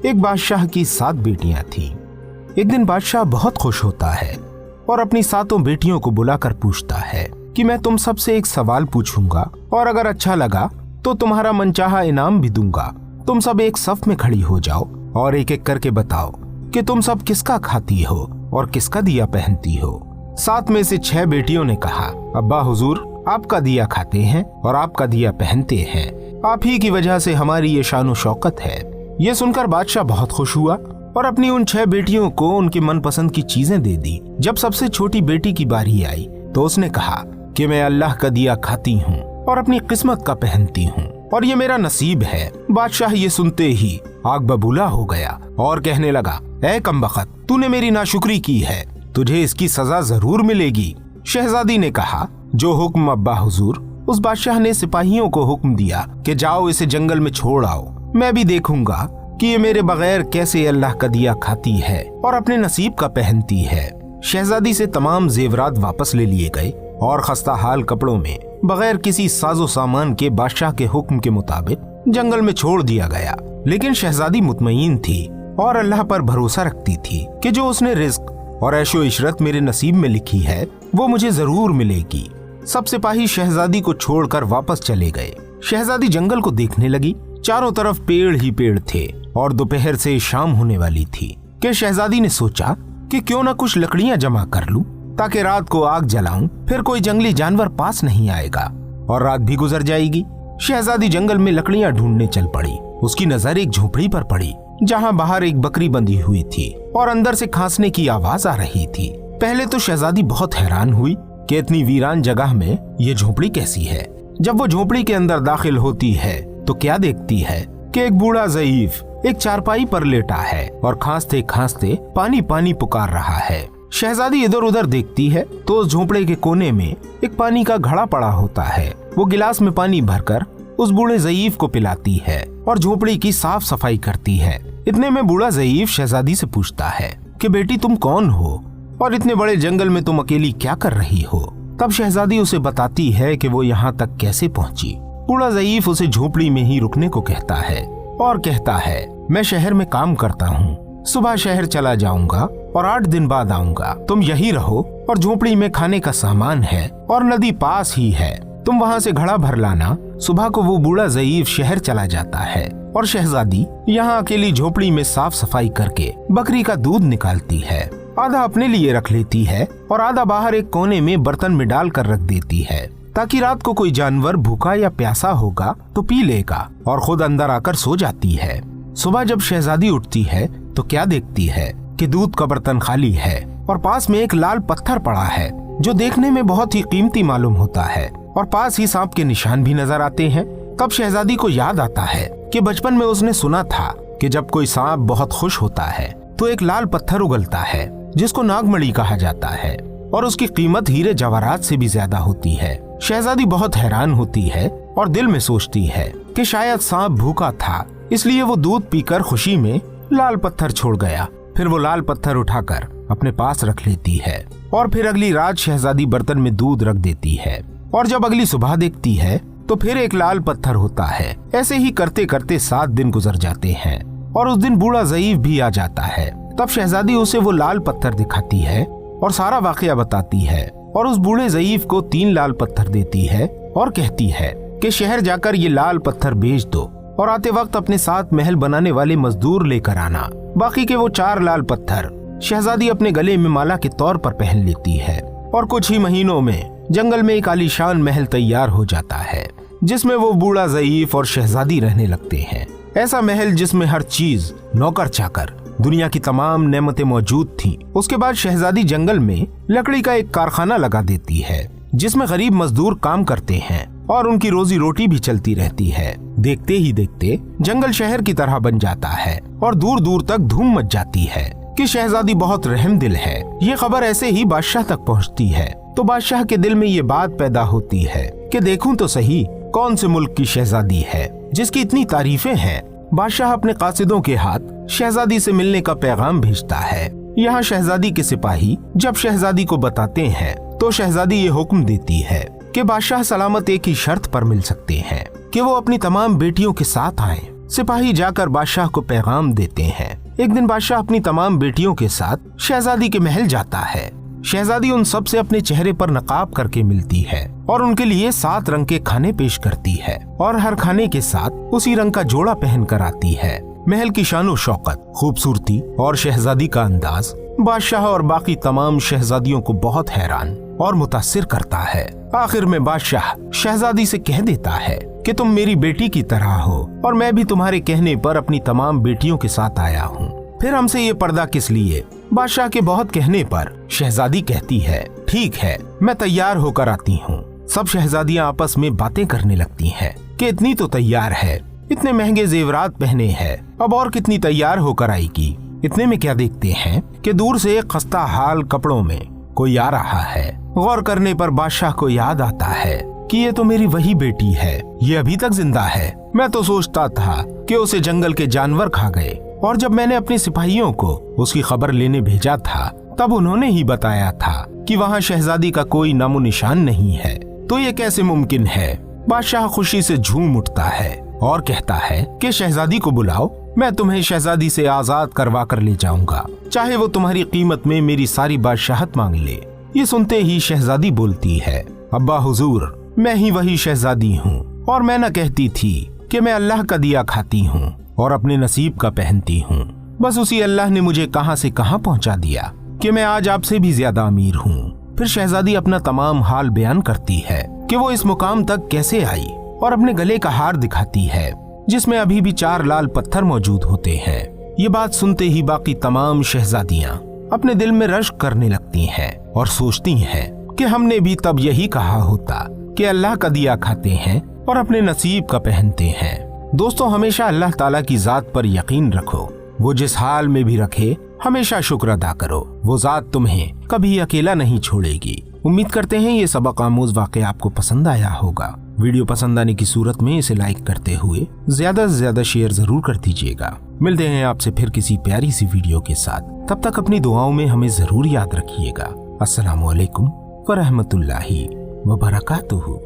एक बादशाह की 7 बेटियां थीं। एक दिन बादशाह बहुत खुश होता है और अपनी 7 बेटियों को बुलाकर पूछता है कि मैं तुम सबसे एक सवाल पूछूंगा और अगर अच्छा लगा तो तुम्हारा मनचाहा इनाम भी दूंगा। तुम सब एक सफ में खड़ी हो जाओ और एक एक करके बताओ कि तुम सब किसका खाती हो और किसका दिया पहनती हो। 7 में से 6 बेटियों ने कहा, अब्बा हुजूर, आपका दिया खाते हैं और आपका दिया पहनते हैं, आप ही की वजह से हमारी ये शान शौकत है। ये सुनकर बादशाह बहुत खुश हुआ और अपनी उन 6 बेटियों को उनकी मनपसंद की चीजें दे दी। जब सबसे छोटी बेटी की बारी आई तो उसने कहा कि मैं अल्लाह का दिया खाती हूँ और अपनी किस्मत का पहनती हूँ और ये मेरा नसीब है। बादशाह ये सुनते ही आग बबूला हो गया और कहने लगा, ऐ कमबख्त, तूने मेरी नाशुक्री की है, तुझे इसकी सजा जरूर मिलेगी। शहजादी ने कहा, जो हुक्म अब्बा हुजूर। उस बादशाह ने सिपाहियों को हुक्म दिया कि जाओ इसे जंगल में छोड़ आओ, मैं भी देखूंगा कि ये मेरे बगैर कैसे अल्लाह का दिया खाती है और अपने नसीब का पहनती है। शहजादी से तमाम जेवरात वापस ले लिए गए और खस्ता हाल कपड़ों में बगैर किसी साजो सामान के बादशाह के हुक्म के मुताबिक जंगल में छोड़ दिया गया। लेकिन शहजादी मुतमईन थी और अल्लाह पर भरोसा रखती थी कि जो उसने रिज्क और ऐशो इशरत मेरे नसीब में लिखी है वो मुझे जरूर मिलेगी। सब सिपाही शहजादी को छोड़कर वापस चले गए। शहजादी जंगल को देखने लगी। चारों तरफ पेड़ ही पेड़ थे और दोपहर से शाम होने वाली थी कि शहजादी ने सोचा कि क्यों ना कुछ लकड़ियां जमा कर लूं ताकि रात को आग जलाऊं, फिर कोई जंगली जानवर पास नहीं आएगा और रात भी गुजर जाएगी। शहजादी जंगल में लकड़ियां ढूंढने चल पड़ी। उसकी नजर एक झोपड़ी पर पड़ी जहां बाहर एक बकरी बंधी हुई थी और अंदर से खांसने की आवाज आ रही थी। पहले तो शहजादी बहुत हैरान हुई कि इतनी वीरान जगह में ये झोपड़ी कैसी है। जब वो झोपड़ी के अंदर दाखिल होती है तो क्या देखती है कि एक बूढ़ा ज़ईफ एक चारपाई पर लेटा है और खांसते खांसते पानी पानी पुकार रहा है। शहजादी इधर उधर देखती है तो उस झोपड़े के कोने में एक पानी का घड़ा पड़ा होता है। वो गिलास में पानी भरकर उस बूढ़े ज़ईफ को पिलाती है और झोपड़ी की साफ सफाई करती है। इतने में बूढ़ा ज़ईफ शहजादी से पूछता है कि बेटी तुम कौन हो और इतने बड़े जंगल में तुम अकेली क्या कर रही हो। तब शहजादी उसे बताती है कि वो यहाँ तक कैसे पहुँची। बूढ़ा ज़ईफ उसे झोपड़ी में ही रुकने को कहता है और कहता है, मैं शहर में काम करता हूँ, सुबह शहर चला जाऊंगा और 8 दिन बाद आऊंगा। तुम यही रहो और झोपड़ी में खाने का सामान है और नदी पास ही है, तुम वहाँ से घड़ा भर लाना। सुबह को वो बूढ़ा ज़ईफ शहर चला जाता है और शहजादी यहाँ अकेली झोपड़ी में साफ सफाई करके बकरी का दूध निकालती है। आधा अपने लिए रख लेती है और आधा बाहर एक कोने में बर्तन में डाल कर रख देती है ताकि रात को कोई जानवर भूखा या प्यासा होगा तो पी लेगा और खुद अंदर आकर सो जाती है। सुबह जब शहजादी उठती है तो क्या देखती है कि दूध का बर्तन खाली है और पास में एक लाल पत्थर पड़ा है जो देखने में बहुत ही कीमती मालूम होता है और पास ही सांप के निशान भी नजर आते हैं। तब शहजादी को याद आता है कि बचपन में उसने सुना था कि जब कोई सांप बहुत खुश होता है तो एक लाल पत्थर उगलता है जिसको नागमणि कहा जाता है और उसकी कीमत हीरे जवाहरात से भी ज्यादा होती है। शहजादी बहुत हैरान होती है और दिल में सोचती है कि शायद सांप भूखा था इसलिए वो दूध पीकर खुशी में लाल पत्थर छोड़ गया। फिर वो लाल पत्थर उठाकर अपने पास रख लेती है और फिर अगली रात शहजादी बर्तन में दूध रख देती है और जब अगली सुबह देखती है तो फिर एक लाल पत्थर होता है। ऐसे ही करते करते 7 दिन गुजर जाते हैं और उस दिन बूढ़ा ज़ईफ भी आ जाता है। तब शहजादी उसे वो लाल पत्थर दिखाती है और सारा वाकया बताती है और उस बूढ़े ज़ईफ को 3 लाल पत्थर देती है और कहती है कि शहर जाकर ये लाल पत्थर बेच दो और आते वक्त अपने साथ महल बनाने वाले मजदूर लेकर आना। बाकी के वो 4 लाल पत्थर शहजादी अपने गले में माला के तौर पर पहन लेती है और कुछ ही महीनों में जंगल में एक आलीशान महल तैयार हो जाता है जिसमें वो बूढ़ा ज़ईफ और शहजादी रहने लगते हैं। ऐसा महल जिसमें हर चीज, नौकर चाकर, दुनिया की तमाम नेमतें मौजूद थीं। उसके बाद शहजादी जंगल में लकड़ी का एक कारखाना लगा देती है जिसमें गरीब मजदूर काम करते हैं और उनकी रोजी रोटी भी चलती रहती है। देखते ही देखते जंगल शहर की तरह बन जाता है और दूर दूर तक धूम मच जाती है कि शहजादी बहुत रहमदिल है। ये खबर ऐसे ही बादशाह तक पहुंचती है तो बादशाह के दिल में ये बात पैदा होती है कि देखूं तो सही कौन से मुल्क की शहजादी है जिसकी इतनी तारीफें हैं। बादशाह अपने कासिदों के हाथ शहजादी से मिलने का पैगाम भेजता है। यहाँ शहजादी के सिपाही जब शहजादी को बताते हैं तो शहजादी ये हुक्म देती है कि बादशाह सलामत एक ही शर्त पर मिल सकते हैं कि वो अपनी तमाम बेटियों के साथ आएं सिपाही जाकर बादशाह को पैगाम देते हैं। एक दिन बादशाह अपनी तमाम बेटियों के साथ शहजादी के महल जाता है। शहजादी उन सब से अपने चेहरे पर नकाब करके मिलती है और उनके लिए 7 रंग के खाने पेश करती है और हर खाने के साथ उसी रंग का जोड़ा पहन कर आती है। महल की शानो शौकत, खूबसूरती और शहजादी का अंदाज बादशाह और बाकी तमाम शहजादियों को बहुत हैरान और मुतासिर करता है। आखिर में बादशाह शहजादी से कह देता है कि तुम मेरी बेटी की तरह हो और मैं भी तुम्हारे कहने पर अपनी तमाम बेटियों के साथ आया हूँ। फिर हमसे ये पर्दा किस लिए? बादशाह के बहुत कहने पर शहजादी कहती है, ठीक है, मैं तैयार होकर आती हूँ। सब शहजादियाँ आपस में बातें करने लगती हैं कि इतनी तो तैयार है, इतने महंगे जेवरात पहने हैं, अब और कितनी तैयार होकर आएगी। इतने में क्या देखते हैं कि दूर से एक खस्ता हाल कपड़ों में कोई आ रहा है। गौर करने पर बादशाह को याद आता है कि ये तो मेरी वही बेटी है, ये अभी तक जिंदा है। मैं तो सोचता था कि उसे जंगल के जानवर खा गए, और जब मैंने अपने सिपाहियों को उसकी खबर लेने भेजा था तब उन्होंने ही बताया था कि वहाँ शहजादी का कोई नामो निशान नहीं है। तो ये कैसे मुमकिन है? बादशाह खुशी से झूम उठता है और कहता है कि शहजादी को बुलाओ, मैं तुम्हें शहजादी से आजाद करवा कर ले जाऊंगा, चाहे वो तुम्हारी कीमत में मेरी सारी बादशाहत मांग ले। ये सुनते ही शहजादी बोलती है, अब्बा हुजूर, मैं ही वही शहजादी हूँ और मैं न कहती थी कि मैं अल्लाह का दिया खाती हूँ और अपने नसीब का पहनती हूँ। बस उसी अल्लाह ने मुझे कहां से कहां पहुंचा दिया कि मैं आज आपसे भी ज्यादा अमीर हूँ। फिर शहजादी अपना तमाम हाल बयान करती है कि वो इस मुकाम तक कैसे आई और अपने गले का हार दिखाती है जिसमें अभी भी 4 लाल पत्थर मौजूद होते हैं। ये बात सुनते ही बाकी तमाम शहजादियां अपने दिल में रश्क करने लगती हैं और सोचती हैं कि हमने भी तब यही कहा होता कि अल्लाह का दिया खाते हैं और अपने नसीब का पहनते हैं। दोस्तों, हमेशा अल्लाह ताला की जात पर यकीन रखो, वो जिस हाल में भी रखे हमेशा शुक्र अदा करो, वो जात तुम्हें कभी अकेला नहीं छोड़ेगी। उम्मीद करते हैं ये सबक आमूज वाक़या आपको पसंद आया होगा। वीडियो पसंद आने की सूरत में इसे लाइक करते हुए ज्यादा से ज्यादा शेयर जरूर कर दीजिएगा। मिलते हैं आपसे फिर किसी प्यारी सी वीडियो के साथ, तब तक अपनी दुआओं में हमें जरूर याद रखिएगा। अस्सलामु अलैकुम व रहमतुल्लाहि व बरकातुहू।